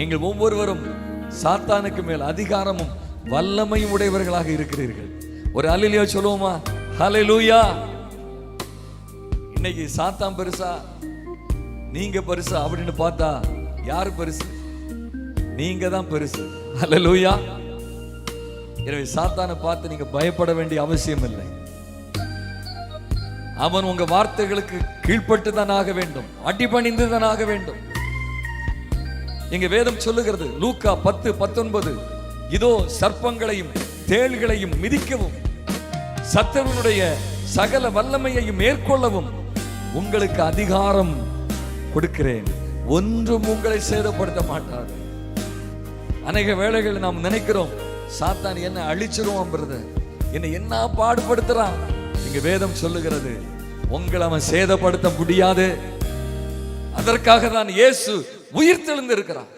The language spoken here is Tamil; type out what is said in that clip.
நீங்கள் ஒவ்வொருவரும் சாத்தானுக்கு மேல் அதிகாரமும் வல்லமையும் உடையவர்களாக இருக்கிறீர்கள். ஒரு அல்லேலூயா சொல்லுவோமா? ஹல்லேலூயா. இன்னைக்கு சாத்தான் பெருசா நீங்க பெருசா அப்படின்னு பார்த்தா யாரு பெருசு? நீங்க தான் பெருசு. ஹல்லேலூயா. எனவே சாத்தானை பார்த்து நீங்க பயப்பட வேண்டிய அவசியம் இல்லை. அவன் உங்க வார்த்தைகளுக்கு கீழ்ப்பட்டு தான் ஆக வேண்டும், அடிபணிந்து தான் ஆக வேண்டும். இங்க வேதம் சொல்லுகிறது, லூக்கா 10:19, இதோ சர்ப்பங்களையும் தேள்களையும் மிதிக்கவும் சத்துருவினுடைய சகல வல்லமையையும் மேற்கொள்ளவும் உங்களுக்கு அதிகாரம் கொடுக்கிறேன், ஒன்றும் உங்களை சேதப்படுத்த மாட்டாது. அநேக வேளைகள் நாம் நினைக்கிறோம், சாத்தான் என்ன அழிச்சிருவான் பிரதர், என்னை என்ன பாடுபடுத்துறான். இங்க வேதம் சொல்லுகிறது, உங்களை அவன் சேதப்படுத்த முடியாது. அதற்காக தான் இயேசு உயிர்த்தெழுந்து இருக்கிறார்.